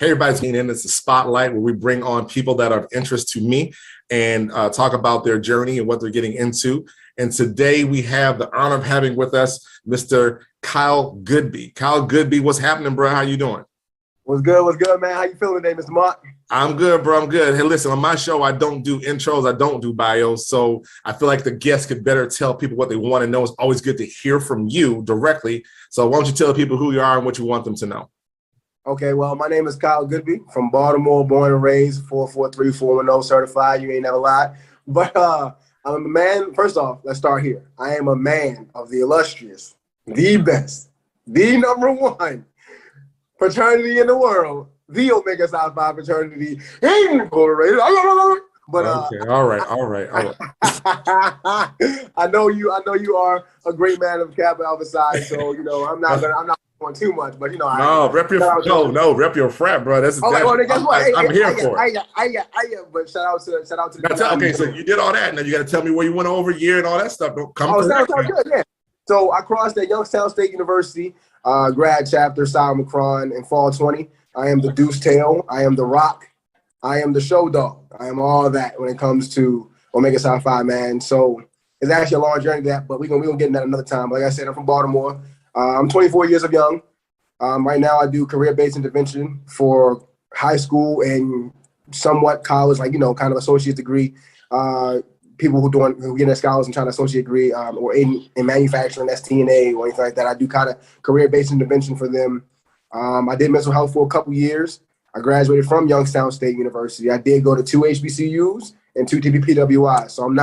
Hey, everybody's getting in. It's a spotlight where we bring on people that are of interest to me and talk about their journey and what they're getting into. And today we have the honor of having with us Mr. Kyle Goodbee. Kyle Goodbee, what's happening, bro? How you doing? What's good, man? How you feeling today, Mr. Mark? I'm good, bro. I'm good. Hey, listen, on my show, I don't do intros. I don't do bios. So I feel like the guests could better tell people what they want to know. It's always good to hear from you directly. So why don't you tell people who you are and what you want them to know? Okay, well, my name is Kyle Goodbee from Baltimore, born and raised, 443, 410 certified. You ain't never lied. But I'm a man. First off, let's start here. I am a man of the illustrious, the best, the number one fraternity in the world, the Omega Psi Phi fraternity incorporated. But okay, all right. I know you are a great man of Kappa Alpha Psi, so I'm not going too much, but rep your frat, bro. That's guess what? I'm here for it. But shout out to the okay, so you did all that. Now you got to tell me where you went over year and all that stuff. Don't come. Sounds good. Yeah. So I crossed at Youngstown State University, grad chapter, Psi Omicron in fall 20. I am the Deuce Tail. I am the Rock. I am the Show Dog. I am all that when it comes to Omega Psi Phi, man. So it's actually a long journey to that, but we're gonna get in that another time. Like I said, I'm from Baltimore. I'm 24 years of young. Right now I do career-based intervention for high school and somewhat college, kind of associate degree. People who get their scholars and trying to associate degree or in manufacturing, STNA or anything like that. I do kind of career-based intervention for them. I did mental health for a couple years. I graduated from Youngstown State University. I did go to 2 HBCUs and 2 TBPWIs. So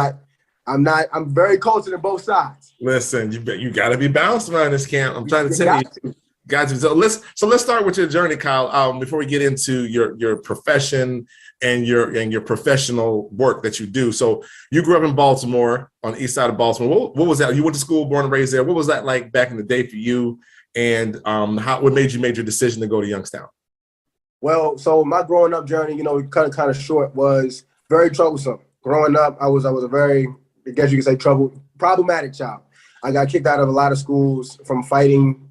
I'm very cultured in both sides. Listen, you got to be balanced around this camp. I'm trying to tell you. Got you. So let's start with your journey, Kyle. Before we get into your profession and your professional work that you do. So you grew up in Baltimore, on the east side of Baltimore. What was that? You went to school, born and raised there. What was that like back in the day for you? And what made you make your decision to go to Youngstown? Well, so my growing up journey, kind of short, was very troublesome. Growing up, I was a very, I guess you could say, problematic child. I got kicked out of a lot of schools from fighting,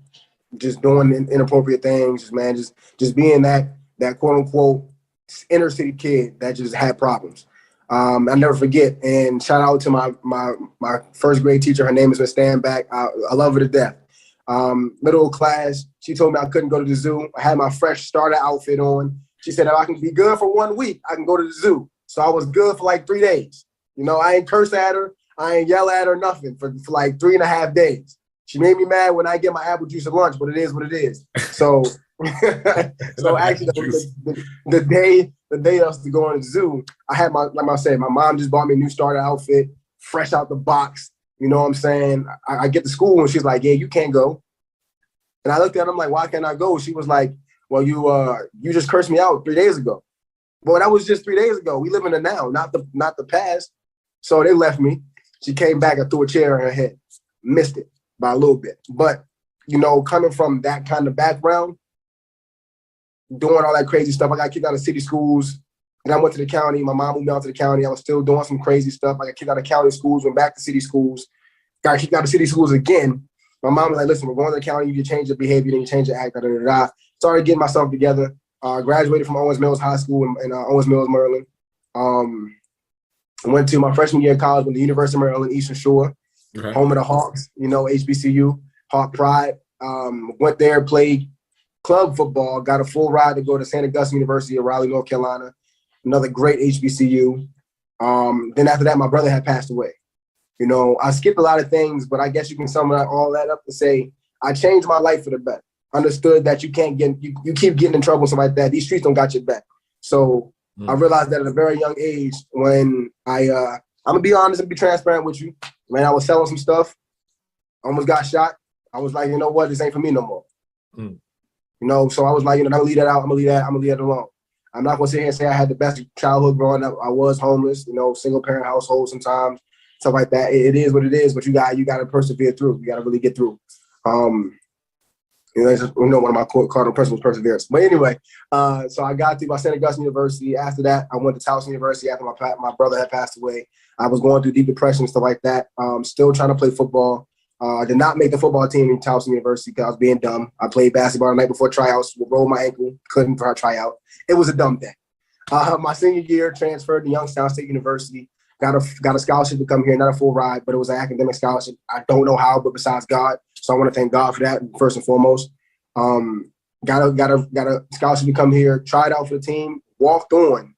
just doing inappropriate things, just being that quote unquote inner city kid that just had problems. I never forget. And shout out to my first grade teacher. Her name is Miss Standback. I love her to death. Middle class, she told me I couldn't go to the zoo. I had my fresh starter outfit on. She said if I can be good for 1 week, I can go to the zoo. So I was good for like 3 days. I ain't curse at her. I ain't yell at her, nothing for like 3.5 days. She made me mad when I get my apple juice at lunch, but it is what it is. So, so actually, the day I was to go on the zoo, I had my mom just bought me a new starter outfit, fresh out the box. You know what I'm saying? I get to school and she's like, yeah, you can't go. And I looked at her, I'm like, why can't I go? She was like, well, you just cursed me out 3 days ago. Well, that was just 3 days ago. We live in the now, not the past. So they left me. She came back and threw a chair in her head. Missed it by a little bit. But, coming from that kind of background, doing all that crazy stuff, I got kicked out of city schools. And I went to the county. My mom moved me out to the county. I was still doing some crazy stuff. I got kicked out of county schools, went back to city schools, got kicked out of city schools again. My mom was like, listen, we're going to the county. You change your behavior, then you change your act. Started getting myself together. Graduated from Owens Mills High School in Owens Mills, Maryland. Went to my freshman year of college with the University of Maryland, Eastern Shore, home of the Hawks, HBCU, Hawk Pride. Went there, played club football, got a full ride to go to St. Augustine University of Raleigh, North Carolina. Another great HBCU. Then after that, my brother had passed away. I skipped a lot of things, but I guess you can sum all that up to say I changed my life for the better. Understood that you keep getting in trouble, something like that. These streets don't got your back. So I realized that at a very young age when I'm gonna be honest and be transparent with you. Man, I was selling some stuff, almost got shot. I was like, you know what, this ain't for me no more. So I was like, I'm gonna leave that out. I'm gonna leave that alone. I'm not gonna sit here and say I had the best childhood growing up. I was homeless, single parent household sometimes, stuff like that. It is what it is, but you got to persevere through. You got to really get through. One of my cardinal principles, perseverance. But anyway, so I got through by St. Augustine University. After that, I went to Towson University after my brother had passed away. I was going through deep depression, stuff like that. Still trying to play football. I did not make the football team in Towson University because I was being dumb. I played basketball the night before tryouts, rolled my ankle, couldn't try out. It was a dumb thing. My senior year, transferred to Youngstown State University. Got a scholarship to come here, not a full ride, but it was an academic scholarship. I don't know how, but besides God, so I want to thank God for that first and foremost. Got a scholarship to come here. Tried out for the team. Walked on.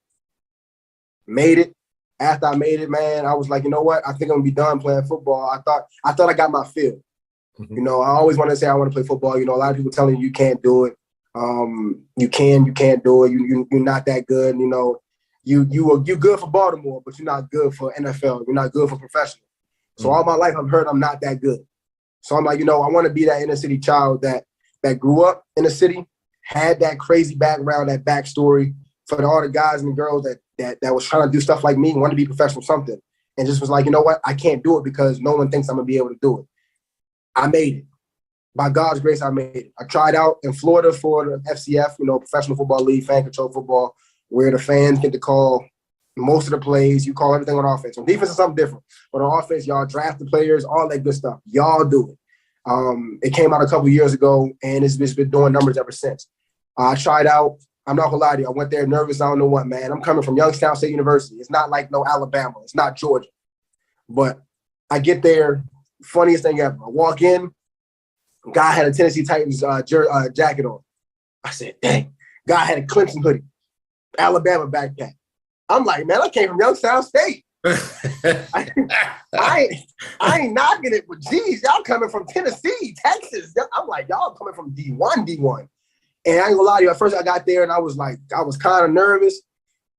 Made it. After I made it, man, I was like, you know what? I think I'm gonna be done playing football. I thought I got my feel. Mm-hmm. You know, I always want to say I want to play football. You know, a lot of people telling you can't do it. You can't do it. You're not that good. You know, you good for Baltimore, but you're not good for NFL. You're not good for professional. So all my life I've heard I'm not that good. So I'm like, you know, I want to be that inner city child that grew up in the city, had that crazy background, that backstory for all the guys and girls that was trying to do stuff like me, want to be professional something, and just was like, you know what, I can't do it because no one thinks I'm gonna be able to do it. I made it. By God's grace, I made it. I tried out in Florida for the FCF, you know, Professional Football League, fan control football, where the fans get to call most of the plays. You call everything on offense. On defense is something different. But on offense, y'all draft the players, all that good stuff. Y'all do it. It came out a couple years ago, and it's been doing numbers ever since. I tried out. I'm not gonna lie to you. I went there nervous. I don't know what, man. I'm coming from Youngstown State University. It's not like no Alabama. It's not Georgia. But I get there, funniest thing ever. I walk in, guy had a Tennessee Titans jacket on. I said, dang. Guy had a Clemson hoodie, Alabama backpack. I'm like, man, I came from Youngstown State. I ain't knocking it, but geez, y'all coming from Tennessee, Texas. I'm like, y'all coming from D1. And I ain't gonna lie to you, at first I got there and I was kind of nervous.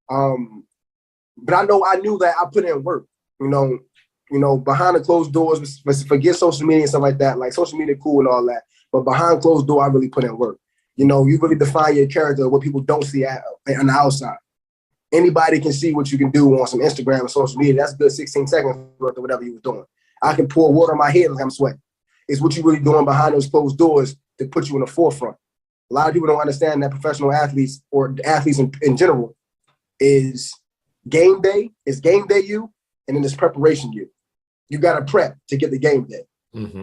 But I knew that I put in work, you know, behind the closed doors, forget social media and stuff like that. Like social media cool and all that, but behind closed door, I really put in work. You know, you really define your character, what people don't see on the outside. Anybody can see what you can do on some Instagram and social media. That's a good 16 seconds worth of whatever you was doing. I can pour water on my head like I'm sweating. It's what you really doing behind those closed doors to put you in the forefront. A lot of people don't understand that professional athletes or athletes in general is game day you, and then it's preparation you. You got to prep to get the game day. Mm-hmm.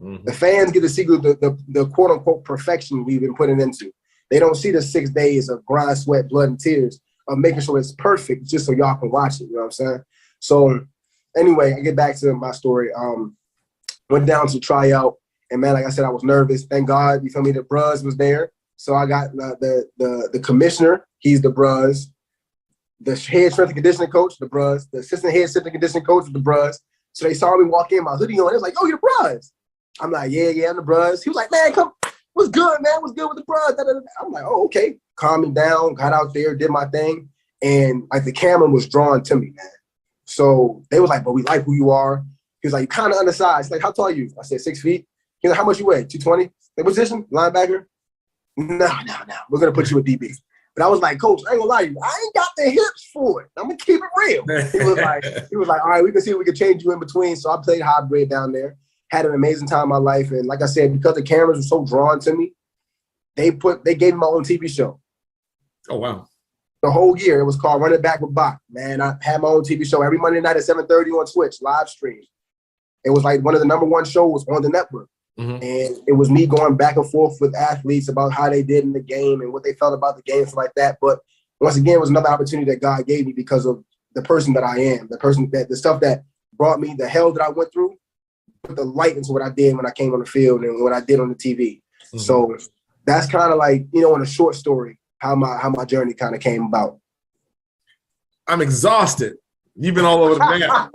Mm-hmm. The fans get to see the quote unquote perfection we've been putting into. They don't see the 6 days of grind, sweat, blood, and tears of making sure it's perfect just so y'all can watch it. You know what I'm saying? So anyway, I get back to my story. Went down to try out, and man, like I said, I was nervous. Thank God, you feel me? The Bruz was there. So I got the commissioner, he's the Bruz. The head strength and conditioning coach, the Bruz. The assistant head strength and conditioning coach, the Bruz. So they saw me walk in, my hoodie on. They was like, "Oh, you're the Bruz." I'm like, yeah, I'm the Bruz. He was like, "Man, come, what's good, man? What's good with the Bruz?" I'm like, "Oh, okay." Calmed me down, got out there, did my thing, and like the camera was drawn to me, man. So they was like, "But we like who you are." He was like, "You kind of undersized." He's like, "How tall are you?" I said, 6 feet. He's like, "How much you weigh?" 220. Like, position? Linebacker? No. We're gonna put you at DB. But I was like, "Coach, I ain't gonna lie to you. I ain't got the hips for it. I'm gonna keep it real." He was like, "All right, we can see if we can change you in between." So I played hybrid down there, had an amazing time in my life. And like I said, because the cameras were so drawn to me, they gave me my own TV show. Oh, wow. The whole year, it was called Running Back with Bach. Man, I had my own TV show every Monday night at 7:30 on Twitch, live stream. It was like one of the #1 shows on the network. Mm-hmm. And it was me going back and forth with athletes about how they did in the game and what they felt about the game, stuff like that. But once again, it was another opportunity that God gave me because of the person that I am, the stuff that brought me, the hell that I went through, put the light into what I did when I came on the field and what I did on the TV. Mm-hmm. So that's kind of like, in a short story, how my journey kind of came about. I'm exhausted. You've been all over the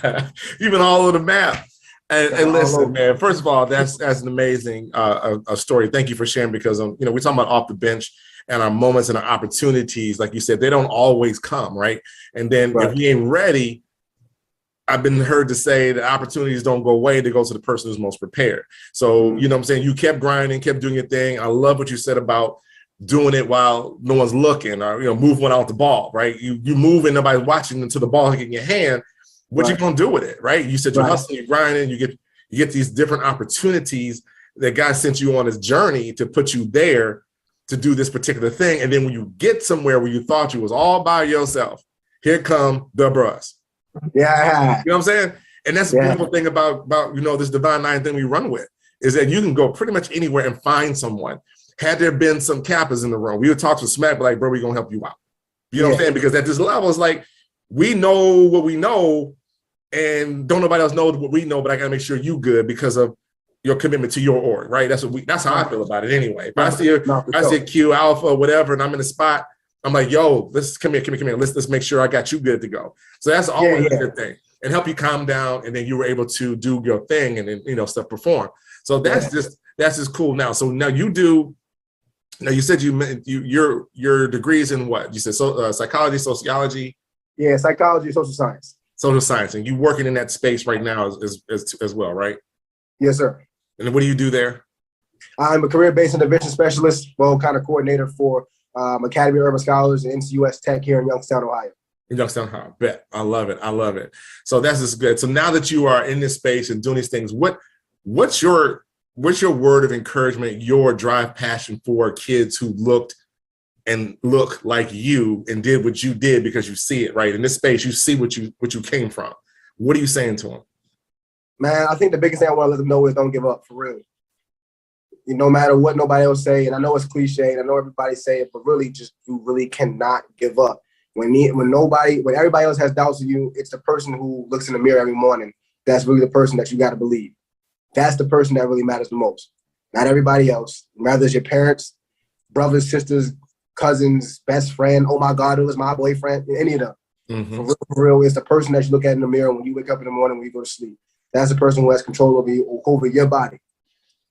map. You've been all over the map. And listen, man, first of all, that's an amazing a story. Thank you for sharing, because, we're talking about off the bench and our moments and our opportunities. Like you said, they don't always come, right? And then if we ain't ready, I've been heard to say the opportunities don't go away. They go to the person who's most prepared. So, you know what I'm saying? You kept grinding, kept doing your thing. I love what you said about doing it while no one's looking, or, move one out the ball, right? You move and nobody's watching until the ball hit in your hand. What you gonna do with it, right? You said you're hustling, you're grinding, you get these different opportunities that God sent you on this journey to put you there to do this particular thing. And then when you get somewhere where you thought you was all by yourself, here come the Bruz. Yeah. You know what I'm saying? And that's the beautiful thing about this Divine Nine thing we run with, is that you can go pretty much anywhere and find someone. Had there been some Kappas in the room, we would talk to Smack, but like, bro, we're going to help you out. You know what I'm saying? Because at this level, it's like, we know what we know and don't nobody else know what we know, but I got to make sure you good because of your commitment to your org, right? That's how I feel about it anyway. If I see a Q Alpha, whatever, and I'm in a spot, I'm like, yo, let's come here. Let's make sure I got you good to go. So that's always a good thing, and help you calm down. And then you were able to do your thing and then, stuff perform. So that's just cool now. So now you said your degrees in what? You said psychology, sociology? Yeah, psychology, social science. Social science. And you working in that space right now as well, right? Yes, sir. And what do you do there? I'm a career-based intervention specialist, kind of coordinator for Academy of Urban Scholars and NCUS Tech here in Youngstown, Ohio. In Youngstown, Ohio. Bet. I love it. So that's just good. So now that you are in this space and doing these things, what's your word of encouragement, your drive, passion for kids who look like you and did what you did, because you see it, right? In this space, you see what you came from. What are you saying to them? Man, I think the biggest thing I want to let them know is don't give up, for real. No matter what nobody else say, and I know it's cliche, and I know everybody say it, but really, you really cannot give up. When everybody else has doubts of you, it's the person who looks in the mirror every morning. That's really the person that you got to believe. That's the person that really matters the most. Not everybody else. Rather it's your parents, brothers, sisters, cousins, best friend. Oh my God, it was my boyfriend. Any of them. Mm-hmm. For real, it's the person that you look at in the mirror when you wake up in the morning, when you go to sleep. That's the person who has control over your body.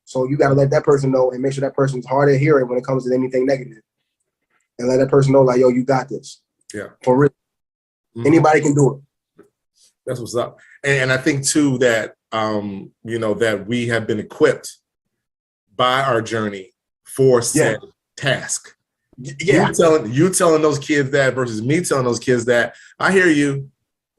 So you got to let that person know and make sure that person's hard of hearing when it comes to anything negative. And let that person know, like, yo, you got this. Yeah. For real. Mm-hmm. Anybody can do it. That's what's up. And I think, too, that, that we have been equipped by our journey for said task. Yeah. You telling those kids that versus me telling those kids that, I hear you.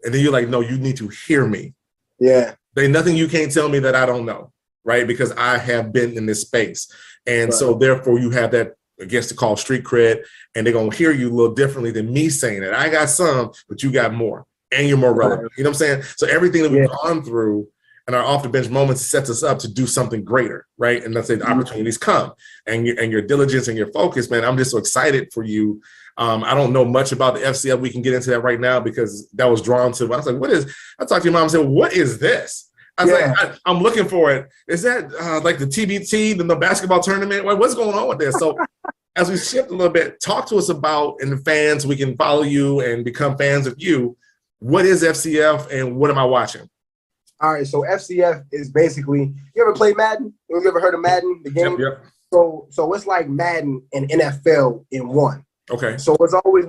And then you're like, no, you need to hear me. Yeah. There's nothing you can't tell me that I don't know, right? Because I have been in this space. And so therefore you have that, I guess, to call street cred, and they're going to hear you a little differently than me saying it. I got some, but you got more, and you're more relevant. You know what I'm saying? So everything that we've gone through and our off the bench moments sets us up to do something greater, right? And let's say the opportunities come, and your diligence and your focus, man. I'm just so excited for you. I don't know much about the FCF. We can get into that right now because that was drawn to. I was like, I talked to your mom and said, what is this? I was like, I'm looking for it. Is that like the TBT, the basketball tournament? What's going on with this? So as we shift a little bit, talk to us about, and the fans, we can follow you and become fans of you. What is FCF and what am I watching? All right, so FCF is basically, you ever play Madden? You ever heard of Madden, the game? Yep. So it's like Madden and NFL in one. Okay. So you always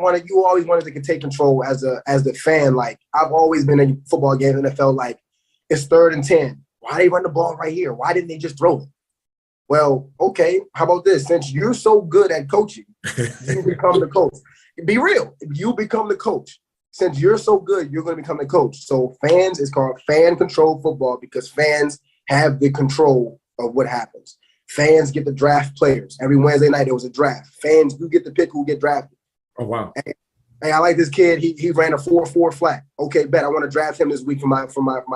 wanted to take control as the fan. Like, I've always been in football games, NFL, like, it's 3rd and 10. Why they run the ball right here? Why didn't they just throw it? Well, okay, how about this? Since you're so good at coaching, you become the coach. Be real. You become the coach. Since you're so good, you're going to become the coach. So fans is called fan control football because fans have the control of what happens. Fans get to draft players. Every Wednesday night, there was a draft. Fans, you get to pick who get drafted. Oh, wow. Hey, I like this kid. He ran a 4.4 flat. Okay, bet I want to draft him this week for my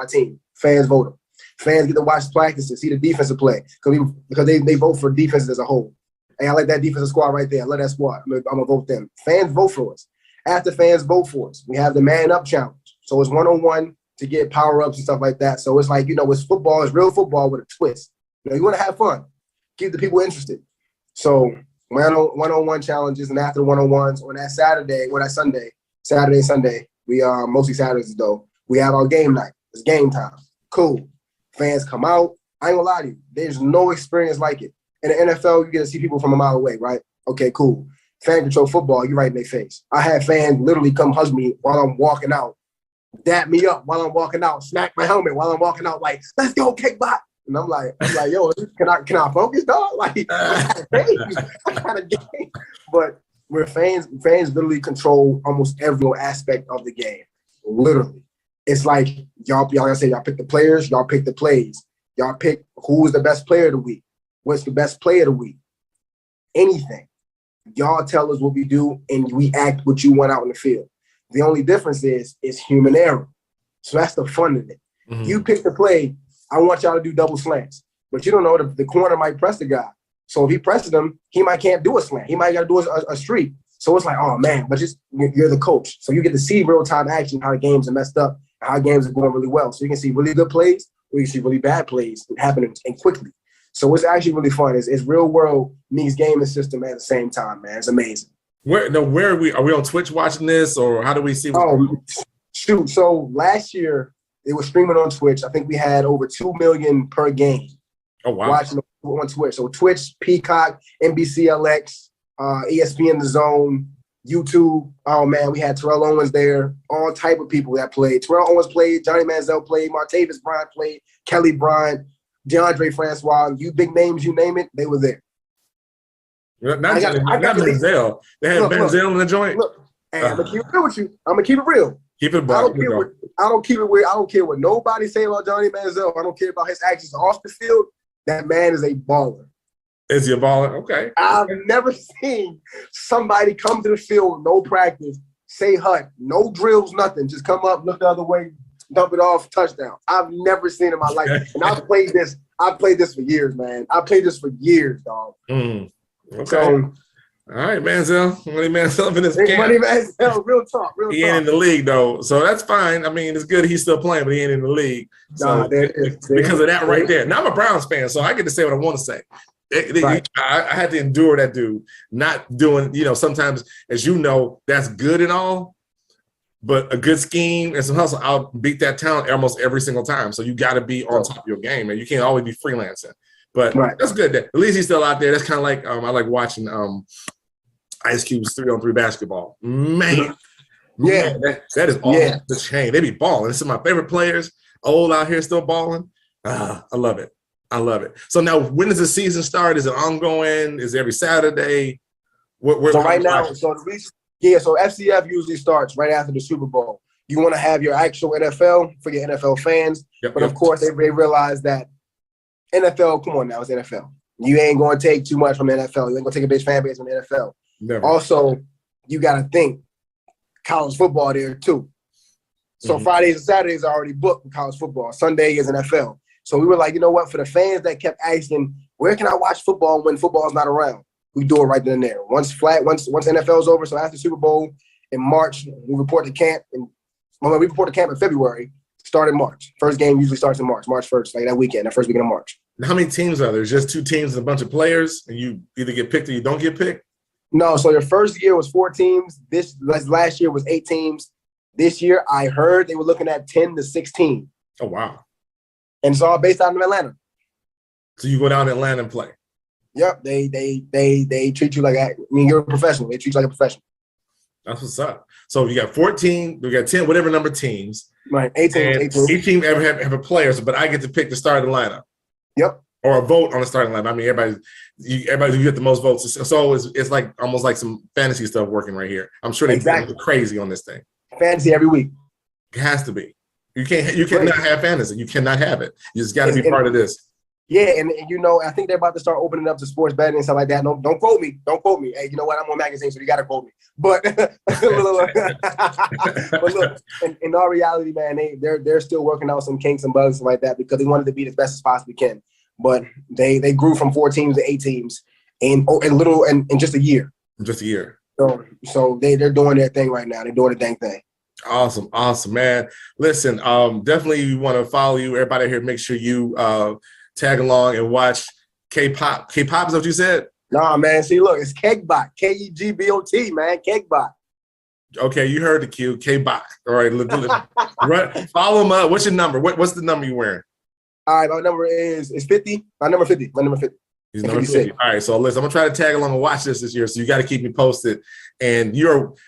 team. Fans vote him. Fans get to watch practices, see the defensive play because they vote for defenses as a whole. Hey, I like that defensive squad right there. I love that squad. I'm gonna vote them. Fans vote for us. After fans vote for us, we have the man up challenge. So it's 1-on-1 to get power ups and stuff like that. So it's like, it's football, it's real football with a twist. You want to have fun, keep the people interested. So one-on-one challenges, and after the 1-on-ones on that Saturday and Sunday, we mostly Saturdays though, we have our game night. It's game time. Cool. Fans come out. I ain't gonna lie to you. There's no experience like it. In the NFL, you get to see people from a mile away, right? Okay, cool. Fan control football, you're right in their face. I had fans literally come hug me while I'm walking out, dap me up while I'm walking out, smack my helmet while I'm walking out, like, let's go, kickbot. And I'm like, yo, can I focus, dog? Like, I kind of game. But where fans literally control almost every aspect of the game. Literally. It's like y'all pick the players, y'all pick the plays. Y'all pick who's the best player of the week. What's the best play of the week? Anything. Y'all tell us what we do, and we act what you want out in the field. The only difference is human error. So that's the fun of it. You pick the play. I want y'all to do double slants. But you don't know the corner might press the guy. So if he presses him, he might can't do a slant. He might got to do a streak. So it's like, oh, man, but just you're the coach. So you get to see real-time action, how games are messed up, and how games are going really well. So you can see really good plays, or you can see really bad plays happening and quickly. So it's actually really fun. It's real world meets gaming system at the same time, man. It's amazing. Where are we? Are we on Twitch watching this, or how do we see? Shoot. So last year it was streaming on Twitch. I think we had over 2 million per game. Oh wow! Watching on Twitch. So Twitch, Peacock, NBCLX, ESPN The Zone, YouTube. Oh man, we had Terrell Owens there. All type of people that played. Terrell Owens played. Johnny Manziel played. Martavis Bryant played. Kelly Bryant. DeAndre Francois, you big names, you name it, they were there. Not Manziel. They had Manziel in the joint. Look, and I'm gonna keep it real with you. I'm gonna keep it real. Keep it. I don't keep it weird. I don't care what nobody say about Johnny Manziel. I don't care about his actions off the field. That man is a baller. Is he a baller? Okay. I've never seen somebody come to the field with no practice, say hut, no drills, nothing. Just come up, look the other way, dump it off, touchdown. I've never seen it in my life. And I've played this for years, man. I played this for years, dog. Okay. So, all right, Manziel. Money Manziel in his camp. Money Manziel, real talk. He ain't in the league, though. So that's fine. I mean, it's good he's still playing, but he ain't in the league. So because of that right there. Now I'm a Browns fan, so I get to say what I want to say. Right. I had to endure that dude not doing, sometimes, as you know, that's good and all. But a good scheme and some hustle, I'll beat that talent almost every single time. So you got to be on top of your game, and you can't always be freelancing. But That's good. At least he's still out there. That's kind of like I like watching Ice Cube's 3-on-3 basketball. Man, that is all the chain. They be balling. This is my favorite players. Old out here still balling. I love it. I love it. So now, when does the season start? Is it ongoing? Is it every Saturday? So right now, so FCF usually starts right after the Super Bowl. You want to have your actual NFL for your NFL fans. But of course, they realize that NFL, come on now, it's NFL. You ain't going to take too much from the NFL. You ain't going to take a big fan base from the NFL. Never. Also, you got to think college football there too. So Fridays and Saturdays are already booked for college football. Sunday is NFL. So we were like, you know what? For the fans that kept asking, where can I watch football when football's not around? We do it right then and there. Once NFL's over, so after Super Bowl in March, we report to camp. We report to camp in February, start in March. First game usually starts in March 1st, like that weekend, that first weekend of March. How many teams are there? Just 2 teams and a bunch of players, and you either get picked or you don't get picked? No, so your first year was 4 teams. Last year was 8 teams. This year, I heard they were looking at 10 to 16. Oh, wow. And it's all based out of Atlanta. So you go down to Atlanta and play? Yep. They treat you like you're a professional. They treat you like a professional. That's what's up. So you got 14, we got 10, whatever number of teams. Right, 18. Each team ever have a player, but I get to pick the starting lineup. Yep. Or a vote on the starting lineup. I mean, everybody who get the most votes. So it's like almost like some fantasy stuff working right here. I'm sure they go crazy on this thing. Fantasy every week. It has to be. You cannot have fantasy. You cannot have it. You just got to be part of this. Yeah, and I think they're about to start opening up to sports betting and stuff like that. Don't quote me. Don't quote me. Hey, you know what? I'm on magazine, so you got to quote me. But look, in all reality, man, they're still working out some kinks and bugs and stuff like that because they wanted to be as best as possibly can. But they grew from 4 teams to 8 teams in just a year. Just a year. So they're doing their thing right now. They're doing the dang thing. Awesome, man. Listen, definitely want to follow you. Everybody here, make sure you tag along and watch K-pop. K-pop is what you said? Nah, man. See, look, it's Kegbot. Kegbot, man. Kegbot. Okay, you heard the cue. K-bot. All right, follow him up. What's your number? What's the number you wearing? All right, my number is 50. My number 50. He's number 50. All right, so listen, I'm gonna try to tag along and watch this year. So you got to keep me posted. And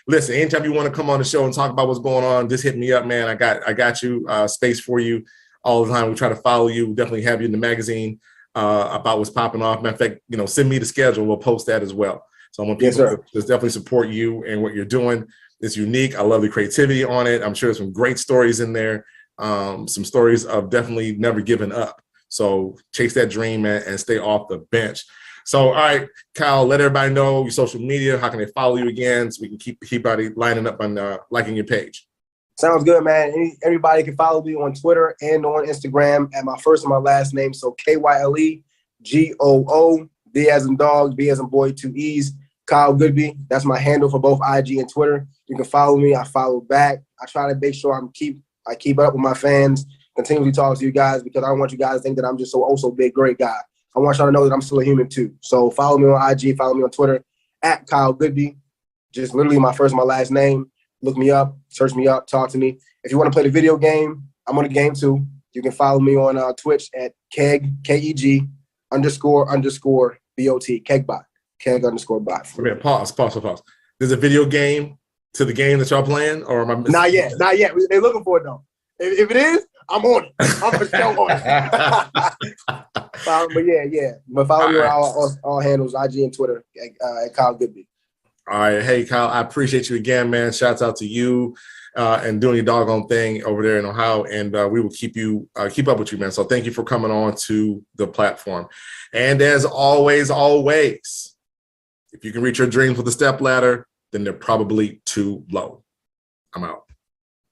listen. Anytime you want to come on the show and talk about what's going on, just hit me up, man. I got you. Space for you all the time. We try to follow you. We definitely have you in the magazine about what's popping off. Matter of fact, send me the schedule. We'll post that as well. So I want people to definitely support you and what you're doing. It's unique. I love the creativity on it. I'm sure there's some great stories in there. Some stories of definitely never giving up. So chase that dream and stay off the bench. So, all right, Kyle, let everybody know your social media. How can they follow you again so we can keep everybody lining up on liking your page? Sounds good, man. Everybody can follow me on Twitter and on Instagram at my first and my last name. So KYLEGOO, D as in dog, B as in boy, 2 E's. Kyle Goodbee. That's my handle for both IG and Twitter. You can follow me. I follow back. I try to make sure I keep up with my fans, continually talk to you guys, because I don't want you guys to think that I'm just so big, great guy. I want y'all to know that I'm still a human too. So follow me on IG, follow me on Twitter at Kyle Goodbee. Just literally my first and my last name. Look me up, search me up, talk to me. If you want to play the video game, I'm on the game too. You can follow me on Twitch at Keg, K-E-G __BOT, Kegbot, Keg_bot. Okay, pause. There's a video game to the game that y'all playing, or am I missing? Not yet. They're looking for it though. If it is, I'm on it. I'm for sure on it. But yeah. But follow me on all handles, IG and Twitter at Kyle Goodbee. All right. Hey, Kyle, I appreciate you again, man. Shouts out to you and doing your doggone thing over there in Ohio. And we will keep up with you, man. So thank you for coming on to the platform. And as always, if you can reach your dreams with a step ladder, then they're probably too low. I'm out.